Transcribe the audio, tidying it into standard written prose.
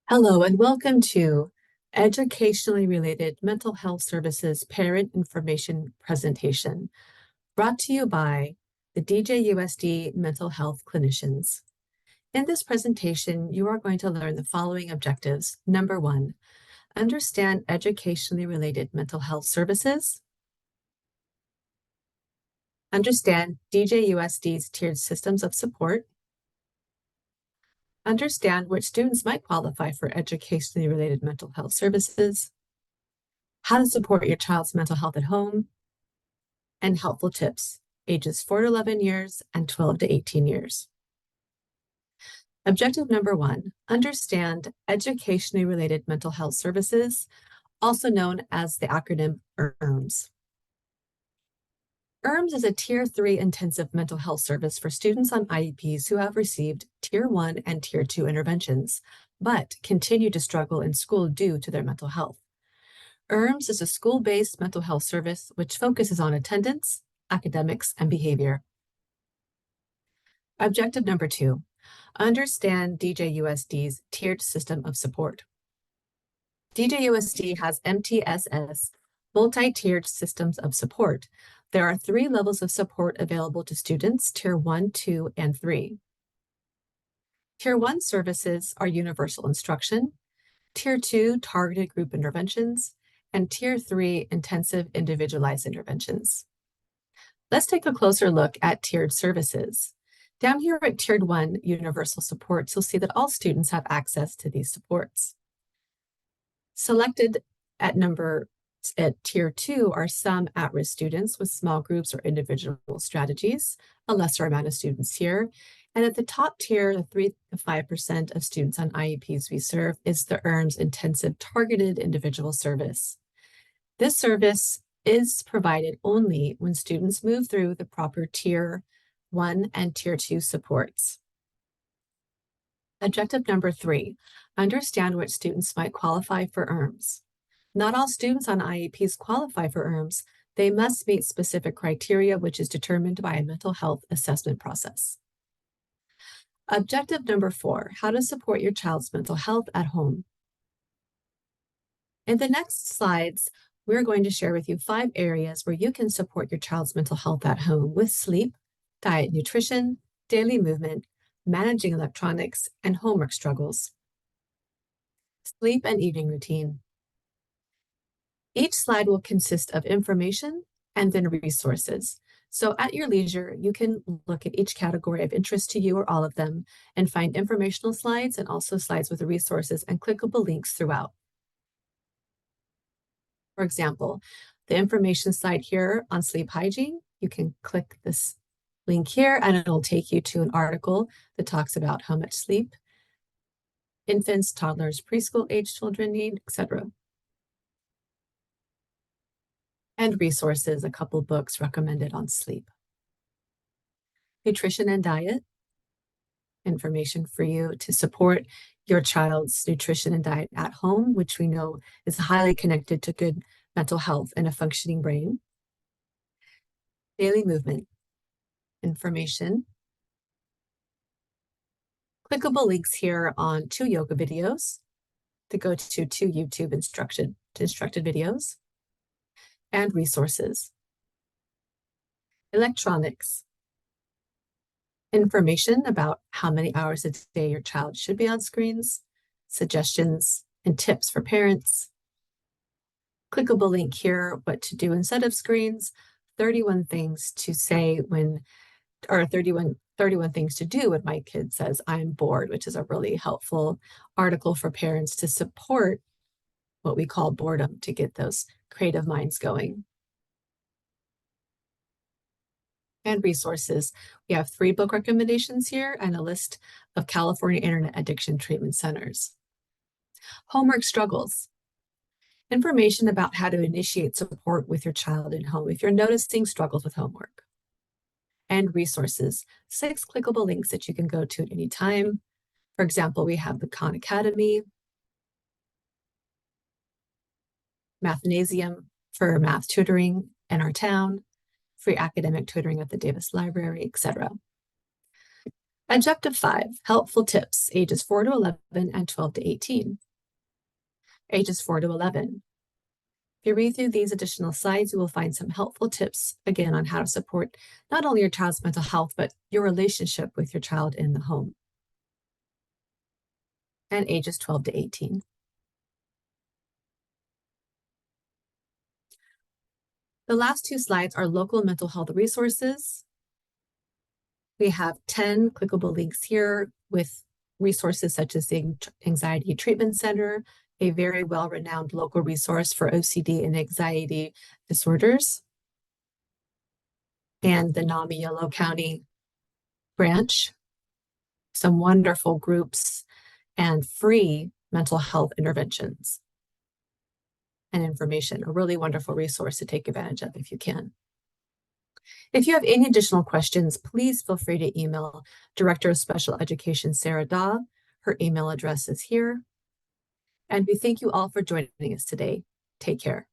Hello and welcome to Educationally Related Mental Health Services Parent Information Presentation, brought to you by the DJUSD Mental Health Clinicians. In this presentation, you are going to learn the following objectives. Number one, understand educationally related mental health services. Understand DJUSD's tiered systems of support. Understand which students might qualify for educationally related mental health services, how to support your child's mental health at home, and helpful tips, ages 4 to 11 years and 12 to 18 years. Objective number one, understand educationally related mental health services, also known as the acronym ERMS. ERMS is a Tier 3 intensive mental health service for students on IEPs who have received Tier 1 and Tier 2 interventions, but continue to struggle in school due to their mental health. ERMS is a school-based mental health service which focuses on attendance, academics, and behavior. Objective number two, understand DJUSD's tiered system of support. DJUSD has MTSS, multi-tiered systems of support. There are 3 levels of support available to students, Tier 1, 2, and 3. Tier 1 services are universal instruction, Tier 2 targeted group interventions, and Tier 3 intensive individualized interventions. Let's take a closer look at tiered services. Down here at Tiered 1 universal supports, you'll see that all students have access to these supports. Selected at Tier 2 are some at-risk students with small groups or individual strategies, a lesser amount of students here. And at the top tier, the 3 to 5% of students on IEPs we serve is the ERMS Intensive Targeted Individual Service. This service is provided only when students move through the proper Tier 1 and Tier 2 supports. Objective number 3, understand which students might qualify for ERMS. Not all students on IEPs qualify for ERMS. They must meet specific criteria, which is determined by a mental health assessment process. Objective number 4, how to support your child's mental health at home. In the next slides, we're going to share with you 5 areas where you can support your child's mental health at home with sleep, diet, nutrition, daily movement, managing electronics, and homework struggles. Sleep and eating routine. Each slide will consist of information and then resources. So at your leisure, you can look at each category of interest to you or all of them and find informational slides and also slides with the resources and clickable links throughout. For example, the information slide here on sleep hygiene, you can click this link here and it'll take you to an article that talks about how much sleep infants, toddlers, preschool age children need, etc. And resources, a couple books recommended on sleep. Nutrition and diet, information for you to support your child's nutrition and diet at home, which we know is highly connected to good mental health and a functioning brain. Daily movement, information. Clickable links here on 2 yoga videos to go to 2 YouTube instructed videos. And resources. Electronics. Information about how many hours a day your child should be on screens, suggestions and tips for parents. Clickable link here, what to do instead of screens, 31 things to say when, or 31 things to do when my kid says, I'm bored, which is a really helpful article for parents to support what we call boredom, to get those creative minds going. And resources. We have 3 book recommendations here and a list of California Internet Addiction Treatment Centers. Homework struggles. Information about how to initiate support with your child at home if you're noticing struggles with homework. And resources. 6 clickable links that you can go to at any time. For example, we have the Khan Academy, Mathnasium for math tutoring in our town, free academic tutoring at the Davis Library, etc. Objective 5, helpful tips, ages 4 to 11 and 12 to 18. Ages 4 to 11. If you read through these additional slides, you will find some helpful tips, again, on how to support not only your child's mental health, but your relationship with your child in the home. And ages 12 to 18. The last two slides are local mental health resources. We have 10 clickable links here with resources such as the Anxiety Treatment Center, a very well-renowned local resource for OCD and anxiety disorders, and the NAMI Yolo County branch, some wonderful groups, and free mental health interventions and information, a really wonderful resource to take advantage of if you can. If you have any additional questions, please feel free to email Director of Special Education, Sarah Daw. Her email address is here. And we thank you all for joining us today. Take care.